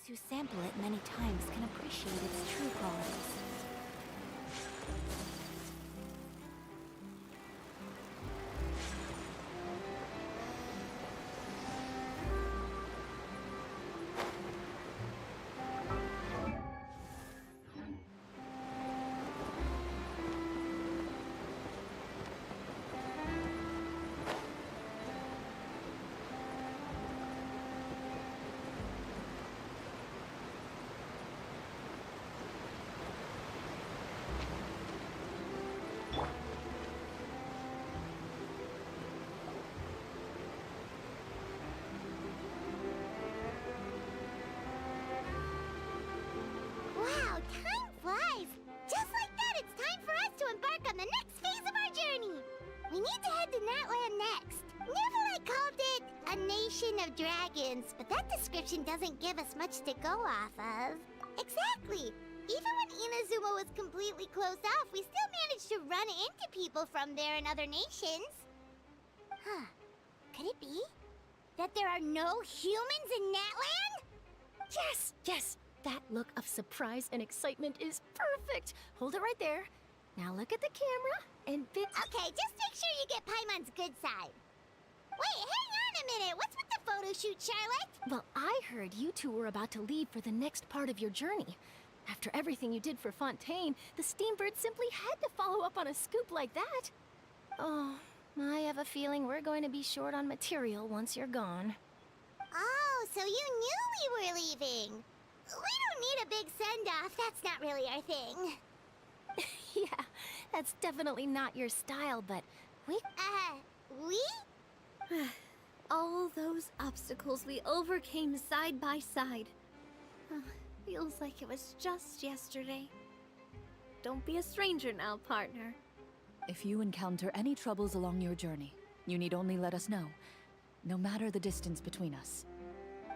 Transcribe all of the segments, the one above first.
who sample it many times can appreciate its true qualities. Wow, time flies! Just like that, it's time for us to embark on the next phase of our journey! We need to head to Natlan next. Neverlight called it a nation of dragons, but that description doesn't give us much to go off of. Exactly! Even when Inazuma was completely closed off, we still managed to run into people from there and other nations. Huh. Could it be that there are no humans in Natlan? Yes, yes! That look of surprise and excitement is perfect! Hold it right there. Now look at the camera and Okay, just make sure you get Paimon's good side. Wait, hang on a minute! What's with the photo shoot, Charlotte? Well, I heard you two were about to leave for the next part of your journey. After everything you did for Fontaine, the Steambird simply had to follow up on a scoop like that. Oh, I have a feeling we're going to be short on material once you're gone. Oh, so you knew we were leaving. We don't need a big send-off. That's not really our thing. Yeah, that's definitely not your style, but we... We? All those obstacles we overcame side by side. Feels like it was just yesterday. Don't be a stranger now, partner. If you encounter any troubles along your journey, you need only let us know, no matter the distance between us.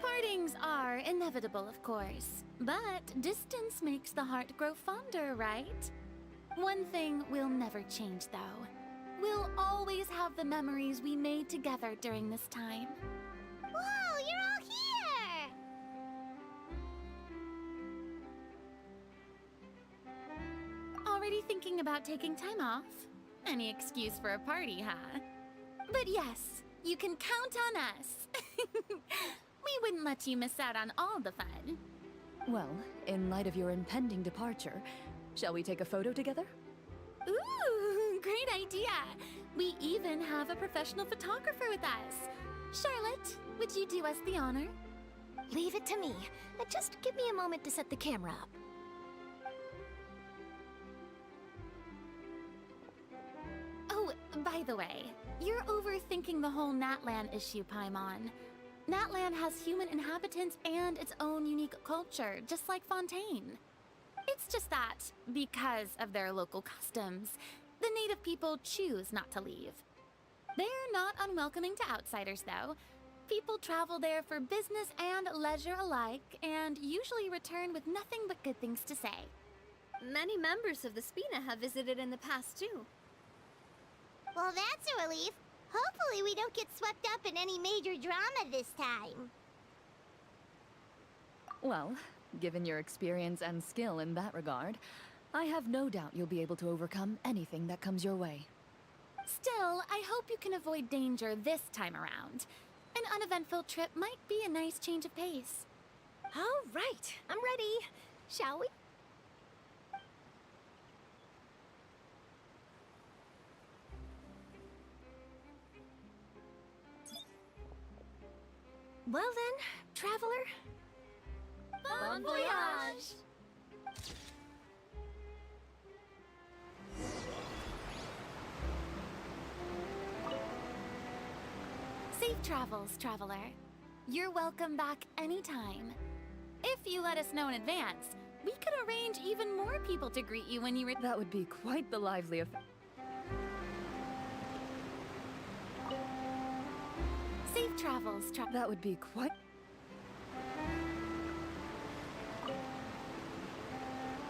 Partings are inevitable, of course, but distance makes the heart grow fonder, right? One thing will never change, though. We'll always have the memories we made together during this time. Whoa, you're all here! Already thinking about taking time off? Any excuse for a party, huh? But yes, you can count on us. We wouldn't let you miss out on all the fun. Well, in light of your impending departure, shall we take a photo together? Ooh, great idea! We even have a professional photographer with us. Charlotte, would you do us the honor? Leave it to me. Just give me a moment to set the camera up. Oh, by the way, you're overthinking the whole Natlan issue, Paimon. Natlan has human inhabitants and its own unique culture, just like Fontaine. It's just that, because of their local customs, the native people choose not to leave. They're not unwelcoming to outsiders, though. People travel there for business and leisure alike, and usually return with nothing but good things to say. Many members of the Spina have visited in the past, too. Well, that's a relief. Hopefully we don't get swept up in any major drama this time. Well, given your experience and skill in that regard, I have no doubt you'll be able to overcome anything that comes your way. Still, I hope you can avoid danger this time around. An uneventful trip might be a nice change of pace. All right, I'm ready. Shall we? Well then, traveler. Bon voyage! Safe travels, traveler. You're welcome back anytime. If you let us know in advance, we could arrange even more people to greet you when you return. That would be quite the lively affair. Safe travels, That would be quite...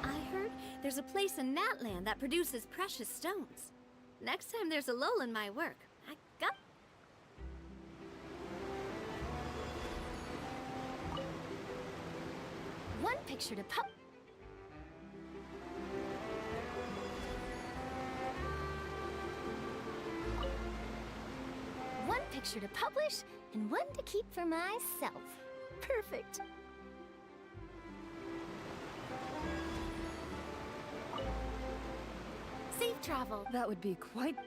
I heard there's a place in Natlan that produces precious stones. Next time there's a lull in my work, I got... One picture to pub... One picture to publish, and one to keep for myself. Perfect. Safe travel. That would be quite...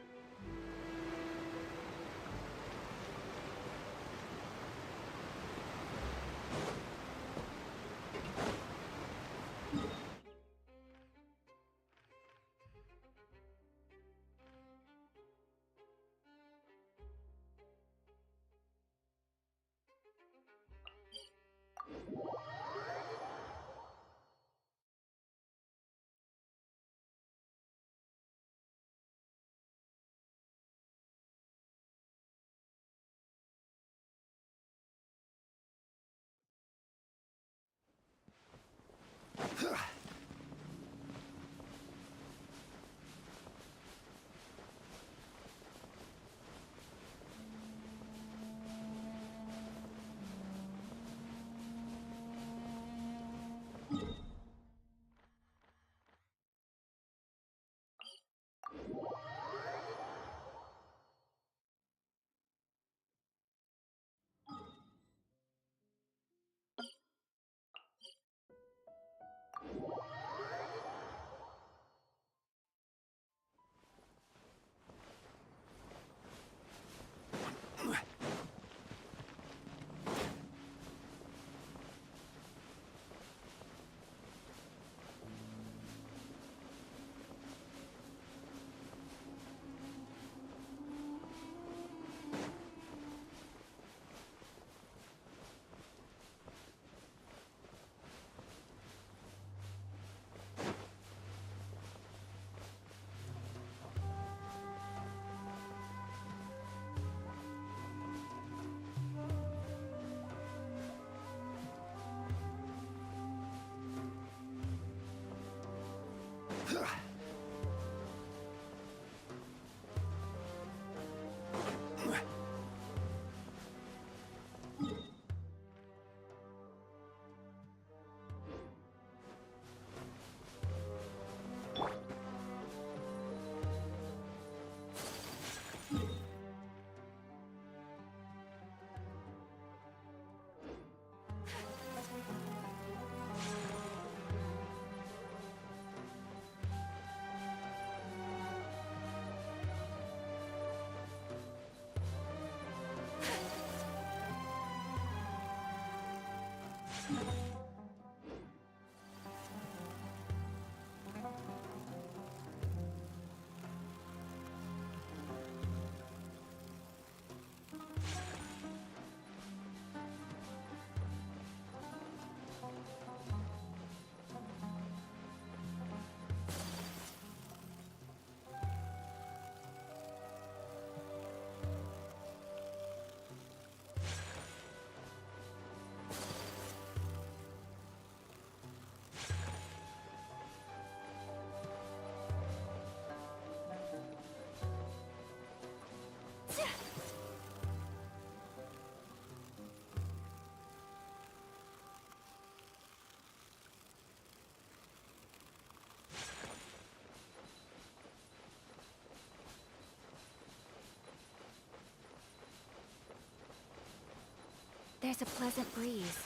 There's a pleasant breeze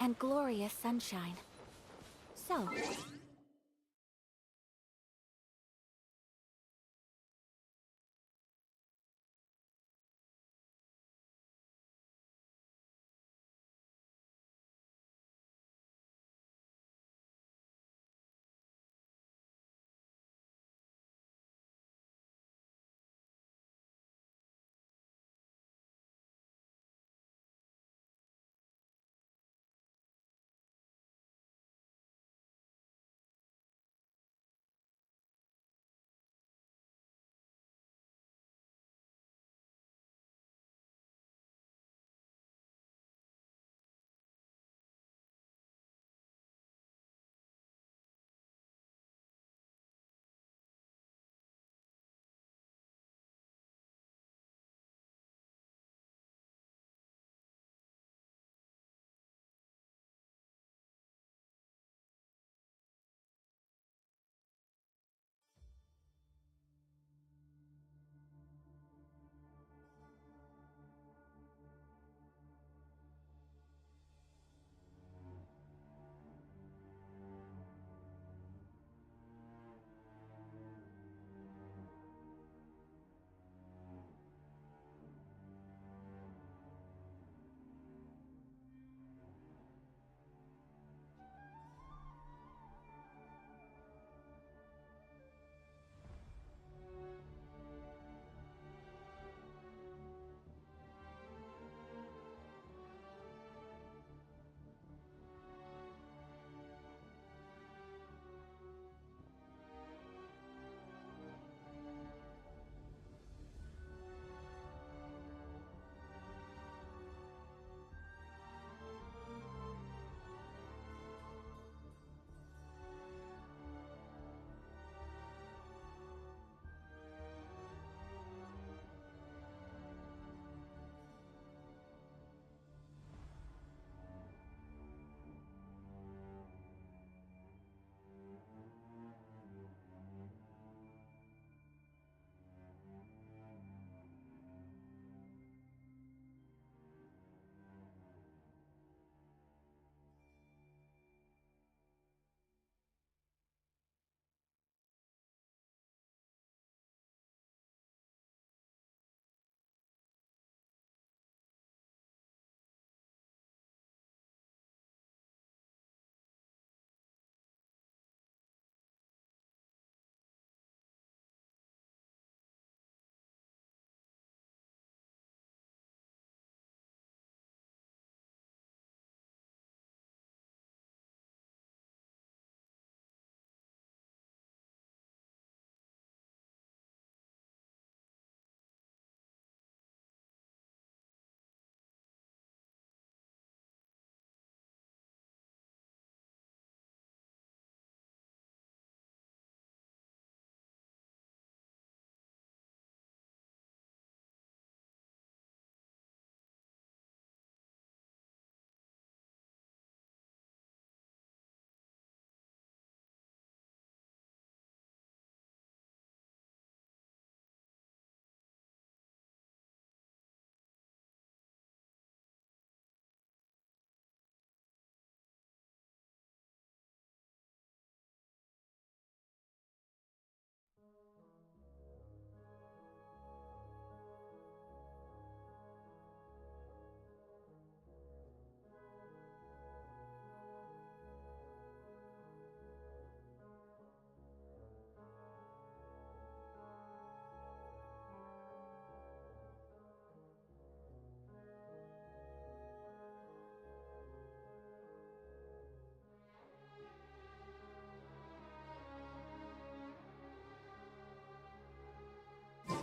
and glorious sunshine. So,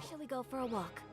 Shall we go for a walk?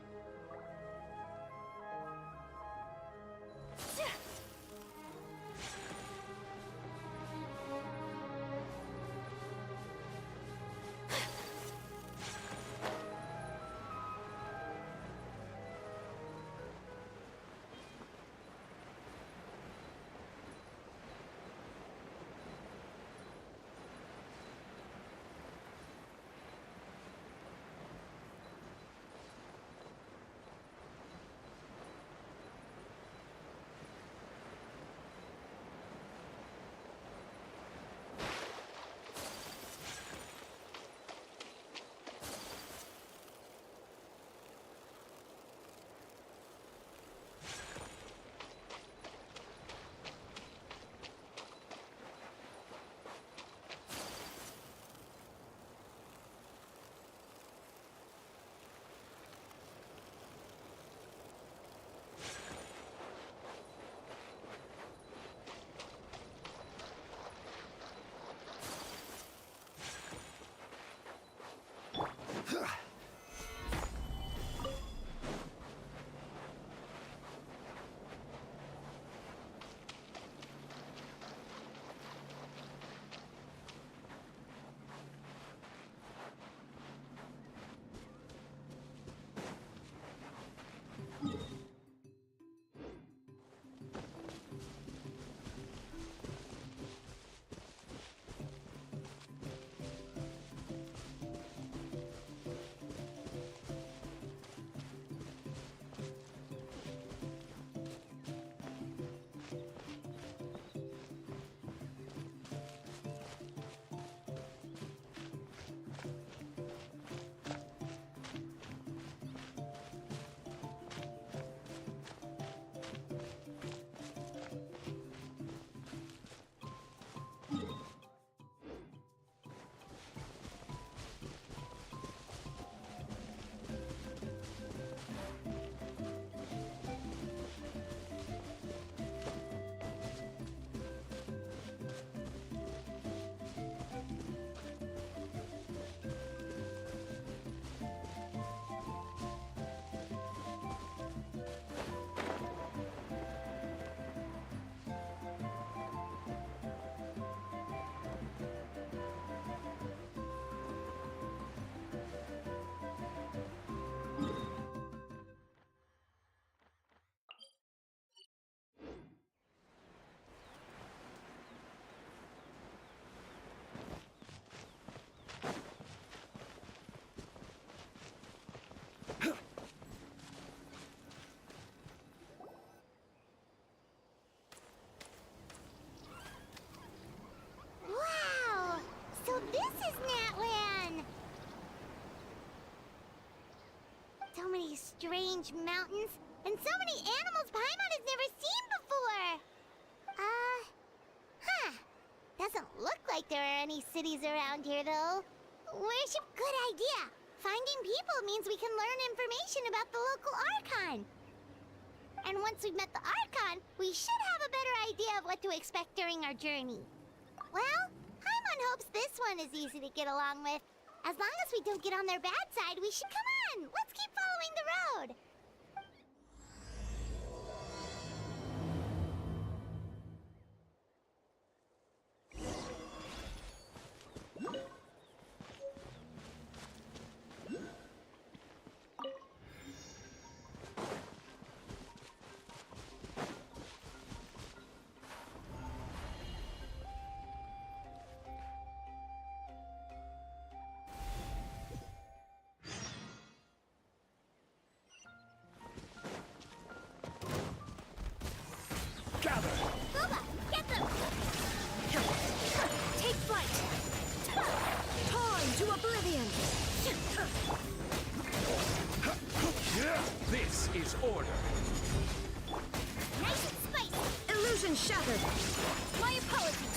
Wow! So this is Natlan! So many strange mountains, and so many animals Paimon has never seen before! Huh. Doesn't look like there are any cities around here, though. Worship, good idea! Finding people means we can learn information about the local Archon. And once we've met the Archon, we should have a better idea of what to expect during our journey. Well, Paimon hopes this one is easy to get along with. As long as we don't get on their bad side, we should come on! Let's keep following the road! Gather! Booba, get them! Take flight! Torn to oblivion! This is order. Nice and spicy! Illusion shattered! My apologies!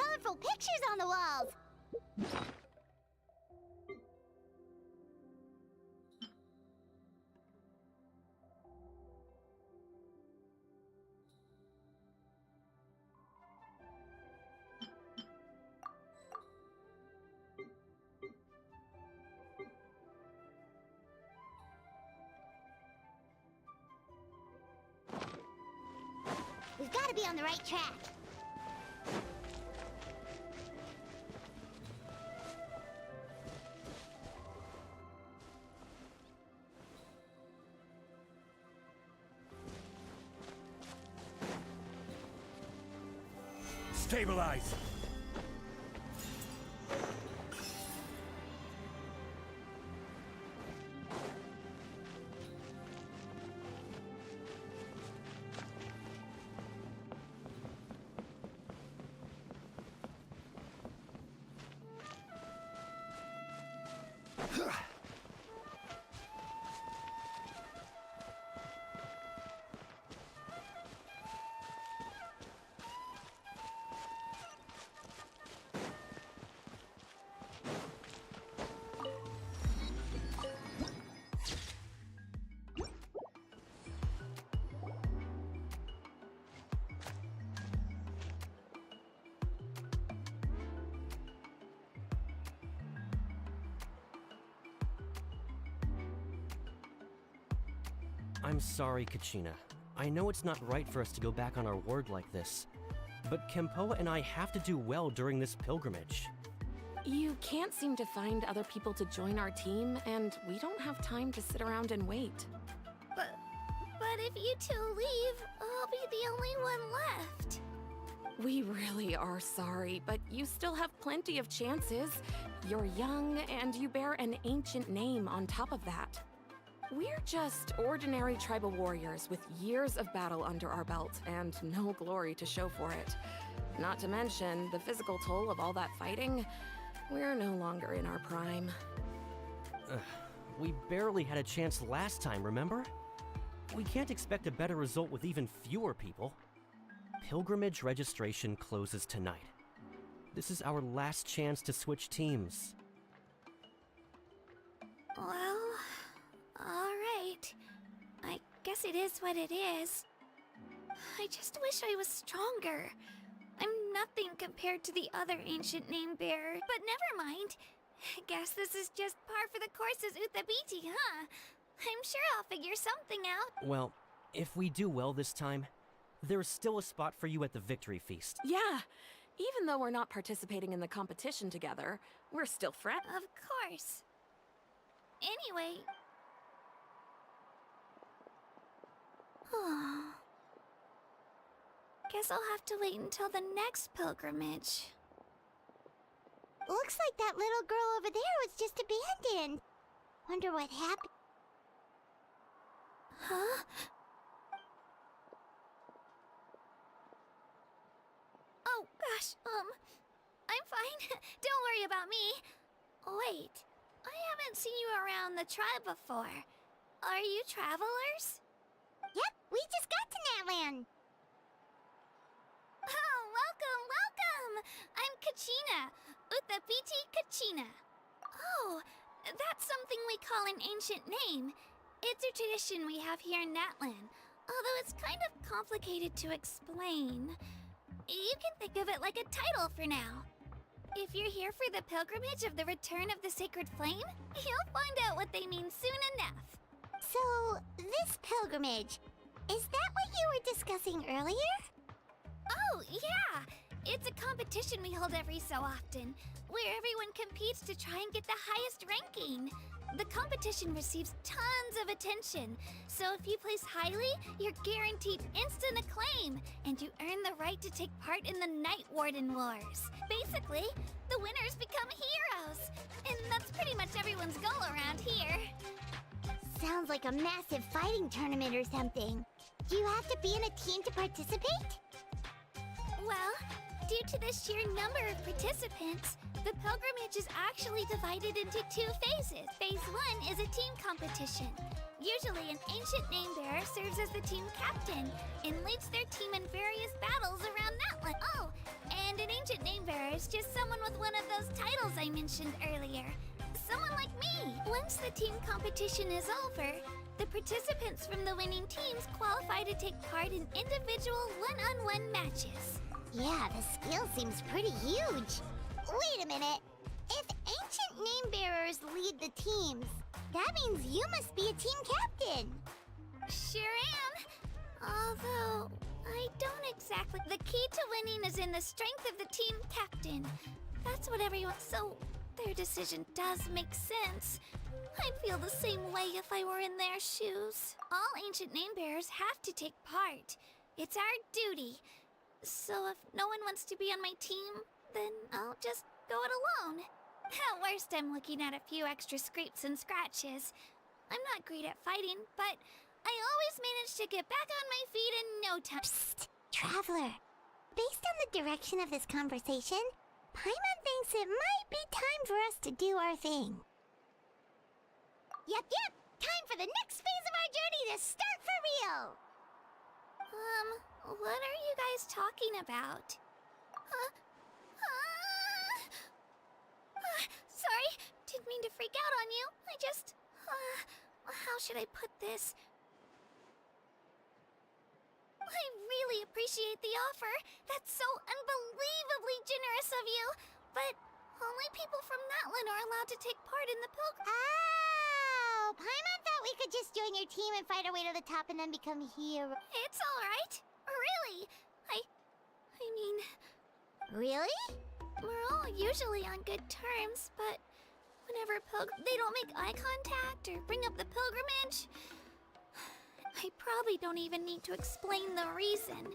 colorful pictures on the walls. We've got to be on the right track. Stabilize! I'm sorry, Kachina. I know it's not right for us to go back on our word like this, but Kempoa and I have to do well during this pilgrimage. You can't seem to find other people to join our team, and we don't have time to sit around and wait. But if you two leave, I'll be the only one left. We really are sorry, but you still have plenty of chances. You're young, and you bear an ancient name on top of that. We're just ordinary tribal warriors with years of battle under our belt and no glory to show for it. Not to mention the physical toll of all that fighting. We're no longer in our prime. We barely had a chance last time, remember? We can't expect a better result with even fewer people. Pilgrimage registration closes tonight. This is our last chance to switch teams. Well, alright. I guess it is what it is. I just wish I was stronger. I'm nothing compared to the other ancient name bearer, but never mind. Guess this is just par for the course as Uthabiti, huh? I'm sure I'll figure something out. Well, if we do well this time, there's still a spot for you at the victory feast. Yeah, even though we're not participating in the competition together, we're still friends. Of course. Anyway... Guess I'll have to wait until the next pilgrimage. Looks like that little girl over there was just abandoned. Wonder what happened. Huh? Oh, gosh, I'm fine. Don't worry about me. Wait, I haven't seen you around the tribe before. Are you travelers? Yep, we just got to Natlan. Oh, welcome! I'm Kachina, Uthabiti Kachina. Oh, that's something we call an ancient name. It's a tradition we have here in Natlan, although it's kind of complicated to explain. You can think of it like a title for now. If you're here for the pilgrimage of the return of the sacred flame, you'll find out what they mean soon enough. So, this pilgrimage, is that what you were discussing earlier? Oh, yeah! It's a competition we hold every so often, where everyone competes to try and get the highest ranking. The competition receives tons of attention, so if you place highly, you're guaranteed instant acclaim, and you earn the right to take part in the Night Warden Wars. Basically, the winners become heroes, and that's pretty much everyone's goal around here. Sounds like a massive fighting tournament or something. Do you have to be in a team to participate? Well, due to the sheer number of participants, The pilgrimage is actually divided into 2 phases. Phase 1 is a team competition. Usually, an ancient name bearer serves as the team captain and leads their team in various battles around Natlan. Oh, and an ancient name bearer is just someone with one of those titles I mentioned earlier. Someone like me. Once the team competition is over, the participants from the winning teams qualify to take part in individual one-on-one matches. Yeah, the scale seems pretty huge. Wait a minute. If ancient name bearers lead the teams, that means you must be a team captain. Sure am. Although, I don't exactly. The key to winning is in the strength of the team captain. That's what everyone. So, their decision does make sense. I'd feel the same way if I were in their shoes. All ancient name bearers have to take part. It's our duty. So if no one wants to be on my team, then I'll just go it alone. At worst, I'm looking at a few extra scrapes and scratches. I'm not great at fighting, but I always manage to get back on my feet in no time. Psst, Traveler. Based on the direction of this conversation, Paimon thinks it might be time for us to do our thing. Yep. Time for the next phase of our journey to start for real. What are you guys talking about? Sorry, didn't mean to freak out on you. I just, how should I put this? I really appreciate the offer. That's so unbelievably generous of you. But only people from Natlan are allowed to take part in the pilgrimage. Oh, Paimon thought we could just join your team and fight our way to the top and then become heroes. It's all right. Really. I mean, Really? we're all usually on good terms, but whenever they don't make eye contact or bring up the pilgrimage, I probably don't even need to explain the reason.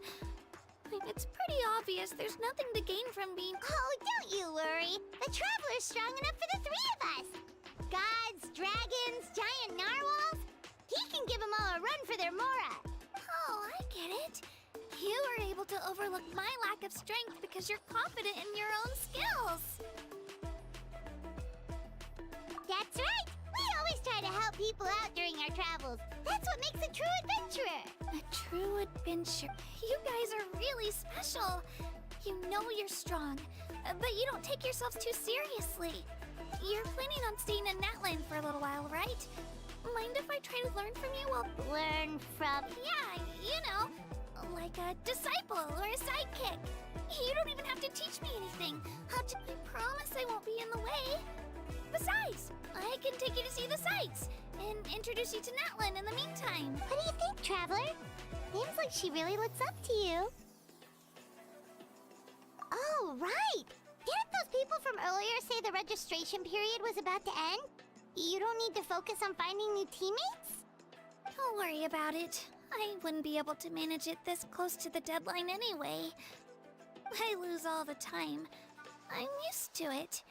It's pretty obvious there's nothing to gain from being. Oh, don't you worry. The Traveler's strong enough for the 3 of us. Gods, dragons, giant narwhals. He can give them all a run for their Mora. Oh, I get it. You were able to overlook my lack of strength because you're confident in your own skills. That's right. We always try to help people out during our travels. That's what makes a true adventurer. A true adventure. You guys are really special. You know you're strong, but you don't take yourselves too seriously. You're planning on staying in Natlan for a little while, right? Mind if I try to learn from you? Well, Learn from... yeah, you know, like a disciple or a sidekick. You don't even have to teach me anything. I promise I won't be in the way. Besides, I can take you to see the sights and introduce you to Natlan in the meantime. What do you think, Traveler? Seems like she really looks up to you. Oh, right! Didn't those people from earlier say the registration period was about to end? You don't need to focus on finding new teammates? Don't worry about it. I wouldn't be able to manage it this close to the deadline anyway. I lose all the time. I'm used to it.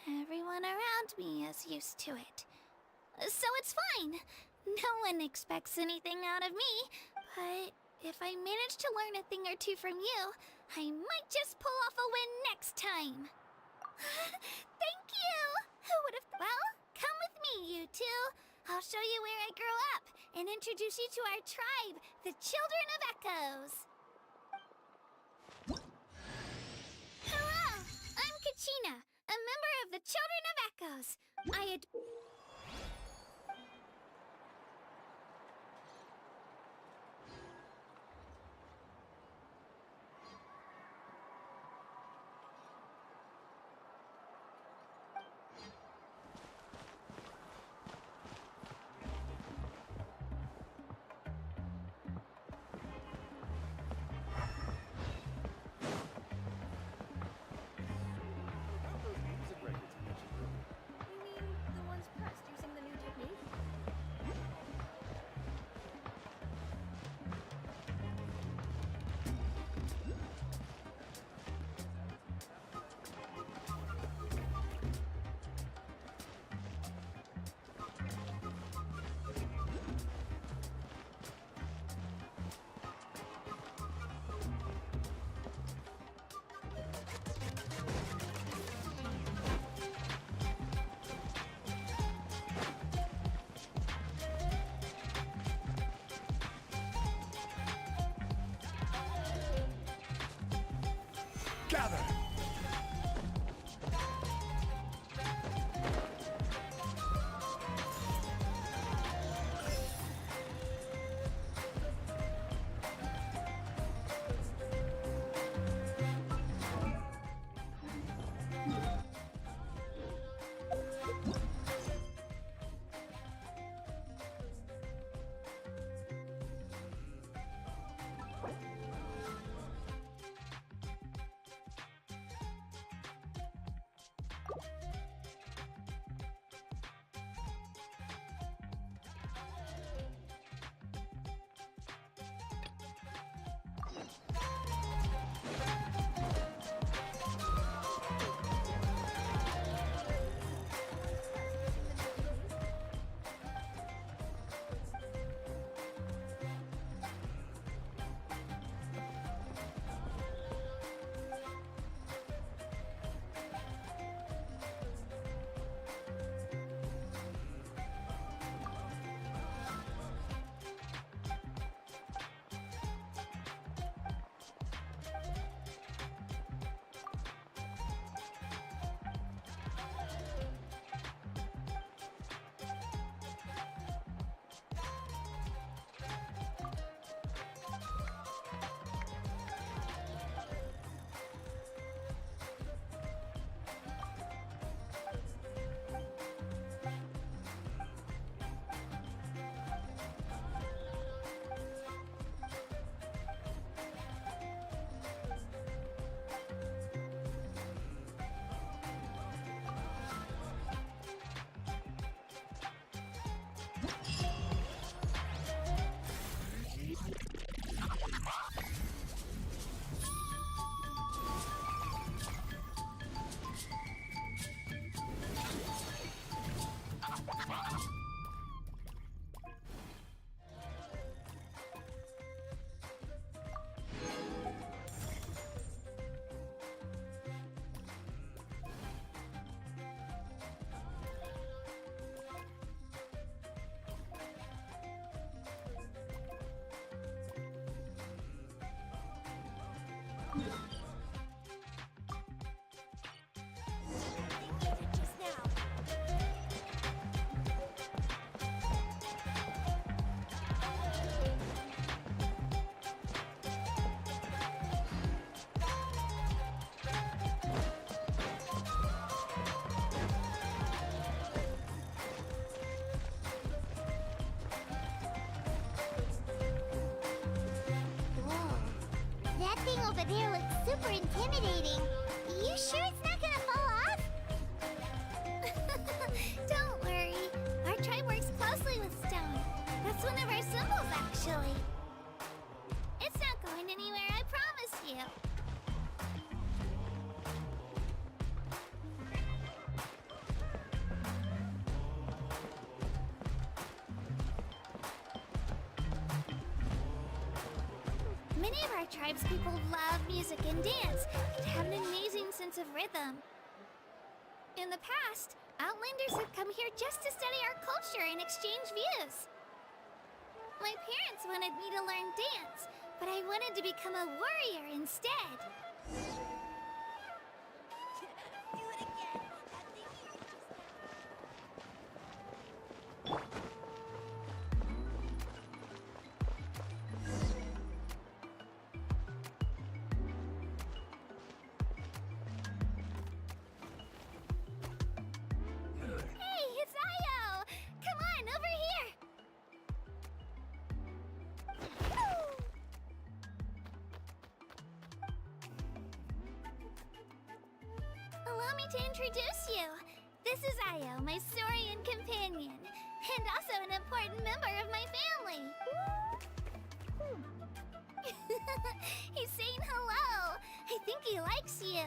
Everyone around me is used to it. So it's fine. No one expects anything out of me. But if I manage to learn a thing or two from you, I might just pull off a win next time. Thank you! Who would have... Well, come with me, you two. I'll show you where I grew up and introduce you to our tribe, the Children of Echoes. Hurrah! I'm Kachina, a member of the Children of Echoes. gather! That thing over there looks super intimidating. You sure it's not gonna fall off? Don't worry. Our tribe works closely with stone. That's one of our symbols, actually. It's not going anywhere, I promise you. Many of our tribespeople love music and dance and have an amazing sense of rhythm. In the past, Outlanders have come here just to study our culture and exchange views. My parents wanted me to learn dance, but I wanted to become a warrior instead. Hey, it's Io! Come on, over here! Allow me to introduce you. This is Io, my Saurian companion, and also an important member of my family. He's saying hello. I think he likes you.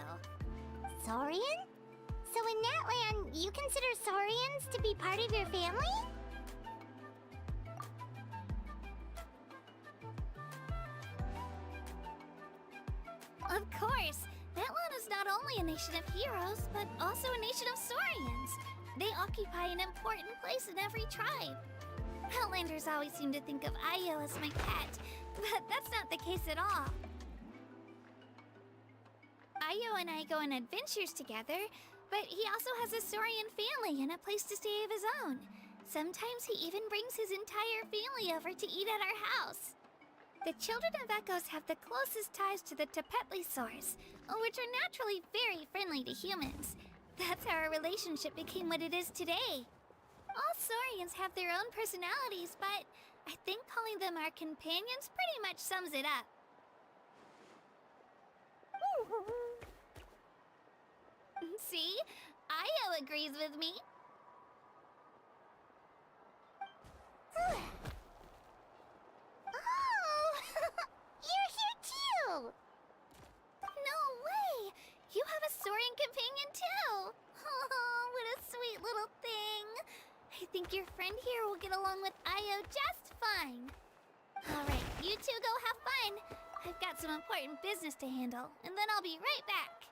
Saurian? So in Natlan, you consider Saurians to be part of your family? Of course. Natlan is not only a nation of heroes, but also a nation of Saurians. They occupy an important place in every tribe. Outlanders always seem to think of Io as my pet, but that's not the case at all. Ayo and I go on adventures together, but he also has a Saurian family and a place to stay of his own. Sometimes he even brings his entire family over to eat at our house. The children of Echoes have the closest ties to the Tepetlisaurs, which are naturally very friendly to humans. That's how our relationship became what it is today. All Saurians have their own personalities, but I think calling them our companions pretty much sums it up. See? Ayo agrees with me. Oh! You're here too! No way! You have a Saurian companion too! Oh, what a sweet little thing! I think your friend here will get along with Ayo just fine. Alright, you two go have fun. I've got some important business to handle, and then I'll be right back.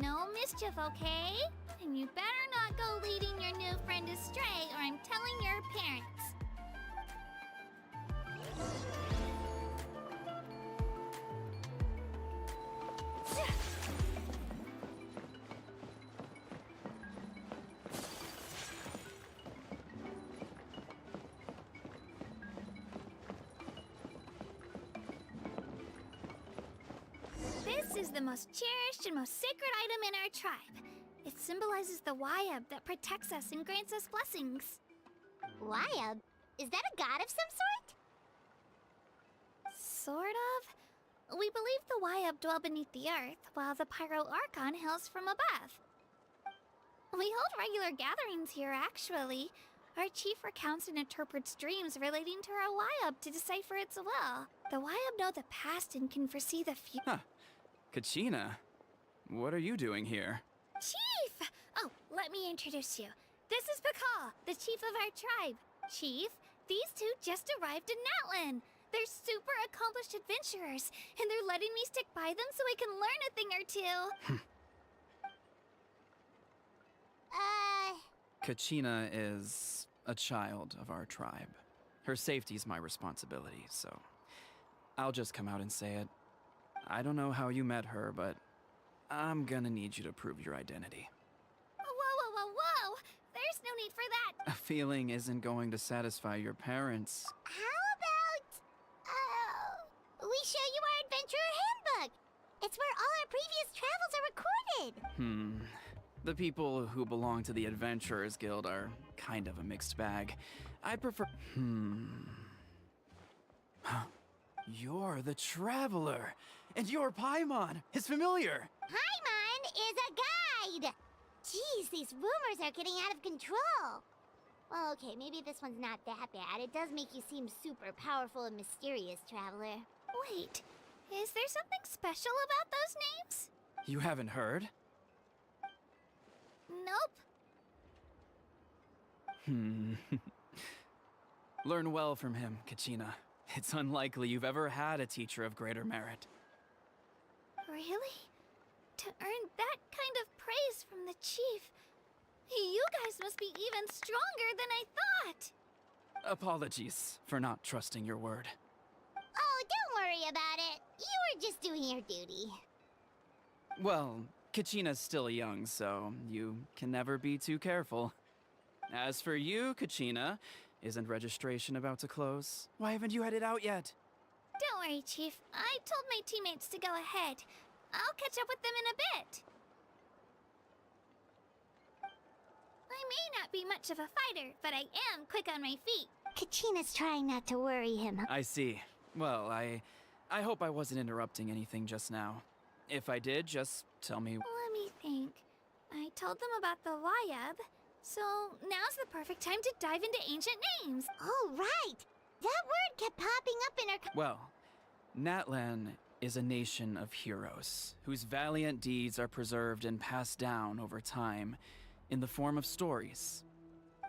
No mischief, okay? And you better not go leading your new friend astray, or I'm telling your parents. This is the most cherished and most sacred item in our tribe. It symbolizes the Wayab that protects us and grants us blessings. Wayab? Is that a god of some sort? Sort of. We believe the Wayab dwell beneath the earth, while the Pyro Archon hails from above. We hold regular gatherings here, actually. Our chief recounts and interprets dreams relating to our Wayab to decipher its will. The Wayab know the past and can foresee the future. Huh. Kachina, what are you doing here? Chief! Oh, let me introduce you. This is Pakal, the chief of our tribe. Chief, these two just arrived in Natlan. They're super accomplished adventurers, and they're letting me stick by them so I can learn a thing or two. Kachina is a child of our tribe. Her safety's my responsibility, so I'll just come out and say it. I don't know how you met her, but I'm gonna need you to prove your identity. Whoa! There's no need for that. A feeling isn't going to satisfy your parents. How about, we show you our adventurer handbook? It's where all our previous travels are recorded. The people who belong to the Adventurers Guild are kind of a mixed bag. I prefer. Huh. You're the Traveler, and you're Paimon, his familiar. Paimon is a guide! Jeez, these rumors are getting out of control. Well, okay, maybe this one's not that bad. It does make you seem super powerful and mysterious, Traveler. Wait, is there something special about those names? You haven't heard? Nope. Learn well from him, Kachina. It's unlikely you've ever had a teacher of greater merit. Really? To earn that kind of praise from the chief, you guys must be even stronger than I thought. Apologies for not trusting your word. Oh, don't worry about it. You were just doing your duty. Well, Kachina's still young, so you can never be too careful. As for you, Kachina, isn't registration about to close? Why haven't you headed out yet? Don't worry, Chief. I told my teammates to go ahead. I'll catch up with them in a bit. I may not be much of a fighter, but I am quick on my feet. Kachina's trying not to worry him. I see. Well, I hope I wasn't interrupting anything just now. If I did, just tell me. Let me think. I told them about the Wayab, so now's the perfect time to dive into ancient names. Oh, right! That word kept popping up in our... Well, Natlan is a nation of heroes whose valiant deeds are preserved and passed down over time in the form of stories.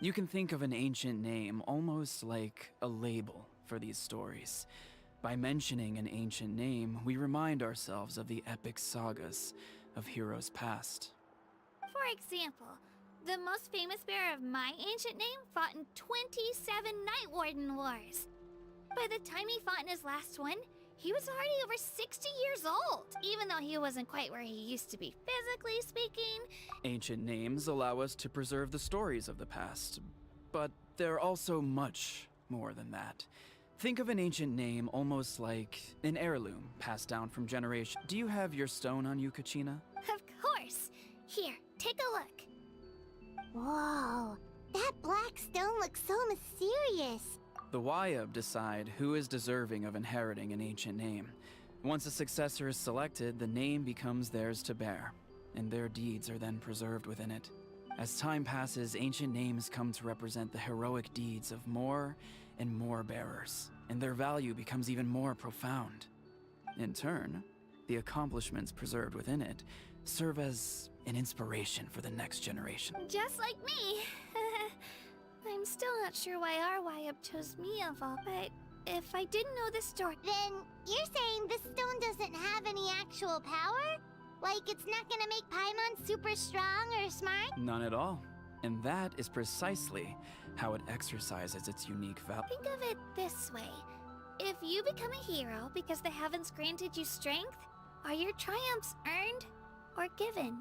You can think of an ancient name almost like a label for these stories. By mentioning an ancient name, we remind ourselves of the epic sagas of heroes past. For example, the most famous bearer of my ancient name fought in 27 Night Warden Wars. By the time he fought in his last one, he was already over 60 years old, even though he wasn't quite where he used to be physically speaking. Ancient names allow us to preserve the stories of the past, but they're also much more than that. Think of an ancient name almost like an heirloom passed down from generation. Do you have your stone on you, Kachina? Of course. Here, take a look. Whoa, that black stone looks so mysterious. The Wayab decide who is deserving of inheriting an ancient name. Once a successor is selected, the name becomes theirs to bear, and their deeds are then preserved within it. As time passes, ancient names come to represent the heroic deeds of more and more bearers, and their value becomes even more profound. In turn, the accomplishments preserved within it serve as an inspiration for the next generation. Just like me. I'm still not sure why our Wayab chose me of all, but if I didn't know this story... Then you're saying this stone doesn't have any actual power? Like it's not gonna make Paimon super strong or smart? None at all. And that is precisely how it exercises its unique value. Think of it this way. If you become a hero because the heavens granted you strength, are your triumphs earned or given?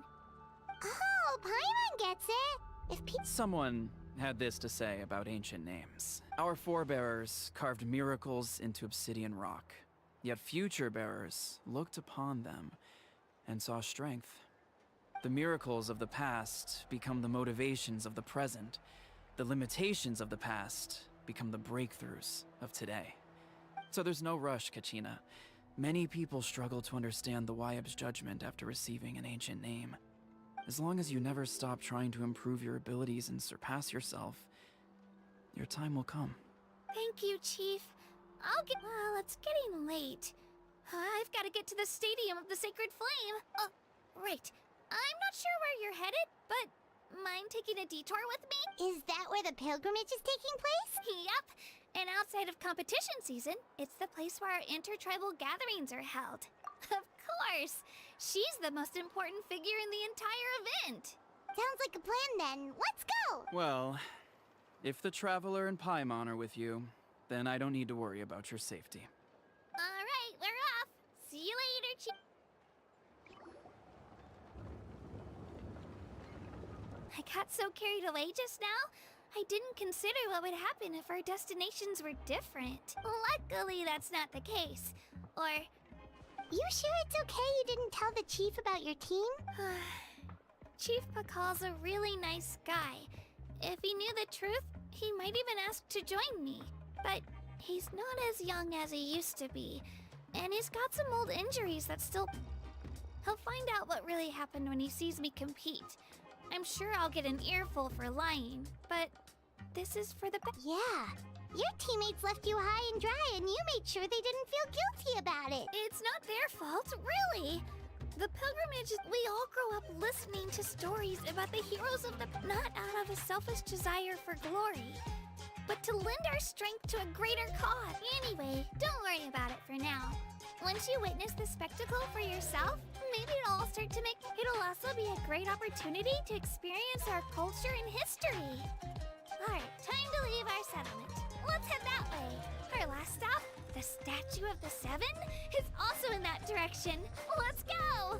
Oh, Paimon gets it! If people... Someone had this to say about ancient names. Our forebearers carved miracles into obsidian rock, yet future bearers looked upon them and saw strength. The miracles of the past become the motivations of the present. The limitations of the past become the breakthroughs of today. So there's no rush, Kachina. Many people struggle to understand the Wayab's judgment after receiving an ancient name. As long as you never stop trying to improve your abilities and surpass yourself, your time will come. Thank you, Chief. Well, it's getting late. I've got to get to the Stadium of the Sacred Flame. Oh, right. I'm not sure where you're headed, but mind taking a detour with me? Is that where the pilgrimage is taking place? Yep. And outside of competition season, it's the place where our intertribal gatherings are held. Of course. She's the most important figure in the entire event. Sounds like a plan then. Let's go! Well, if the Traveler and Paimon are with you, then I don't need to worry about your safety. All right, we're off. See you later, Chief. I got so carried away just now, I didn't consider what would happen if our destinations were different. Luckily, that's not the case. Or... You sure it's okay you didn't tell the chief about your team? Chief Pakal's a really nice guy. If he knew the truth, he might even ask to join me. But he's not as young as he used to be, and he's got some old injuries that still... He'll find out what really happened when he sees me compete. I'm sure I'll get an earful for lying, but this is for the best. Yeah. Your teammates left you high and dry, and you made sure they didn't feel guilty about it. It's not their fault, really. The pilgrimage, we all grow up listening to stories about the heroes of the... Not out of a selfish desire for glory, but to lend our strength to a greater cause. Anyway, don't worry about it for now. Once you witness the spectacle for yourself, maybe it'll all start to make... It'll also be a great opportunity to experience our culture and history. Alright, time to leave our settlement. Let's head that way. Our last stop, the Statue of the Seven, is also in that direction. Let's go!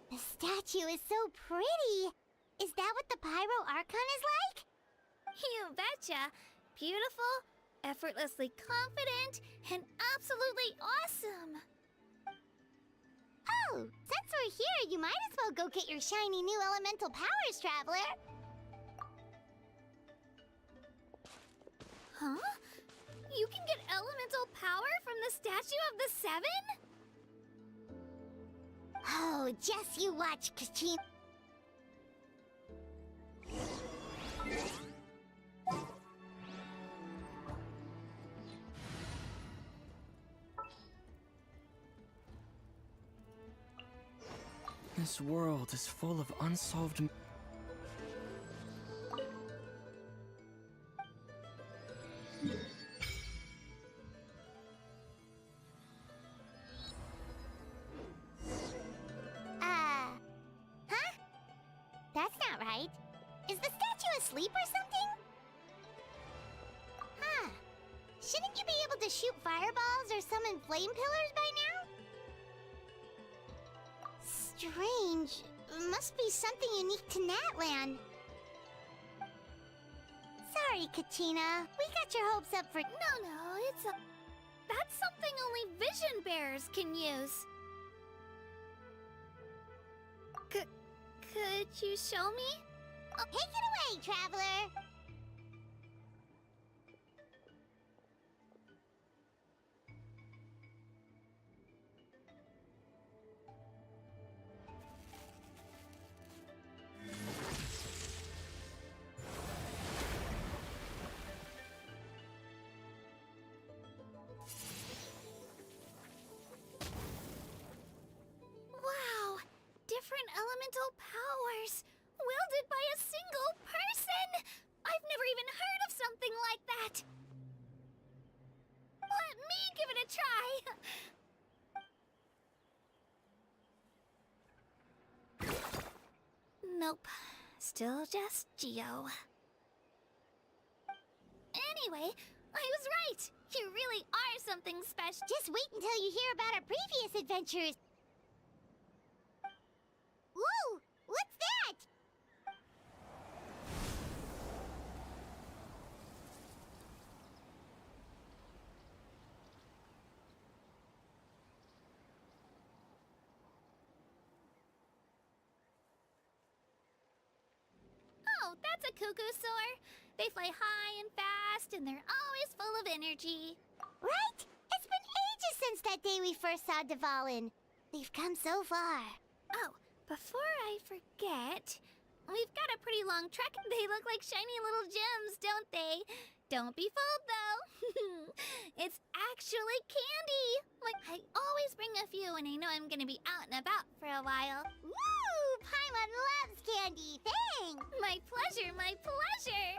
The statue is so pretty. Is that what the Pyro Archon is like? You betcha. Beautiful, effortlessly confident, and absolutely awesome. Oh, since we're here, you might as well go get your shiny new elemental powers, Traveler. Huh? You can get elemental power from the Statue of the Seven? Oh, just you watch, Kachin. This world is full of unsolved... Huh? That's not right. Is the statue asleep or something? Huh. Shouldn't you be able to shoot fireballs or summon flame pillars by now? Strange. Must be something unique to Natlan. Sorry, Katina. We got your hopes up for... No, it's a... That's something only vision bearers can use. Could you show me? Take it away, Traveler! Wow! Different elemental powers! Wielded by a single person! I've never even heard of something like that! Let me give it a try! Nope. Still just Geo. Anyway, I was right! You really are something special! Just wait until you hear about our previous adventures. Whoa! What's that? Oh, that's a cuckoo soar. They fly high and fast, and they're always full of energy. Right? It's been ages since that day we first saw Dvalin. We've come so far. Oh, before I forget, we've got a pretty long trek. They look like shiny little gems, don't they? Don't be fooled, though. It's actually candy. Like, I always bring a few when I know I'm gonna be out and about for a while. Woo! Paimon loves candy. Thanks! My pleasure, my pleasure.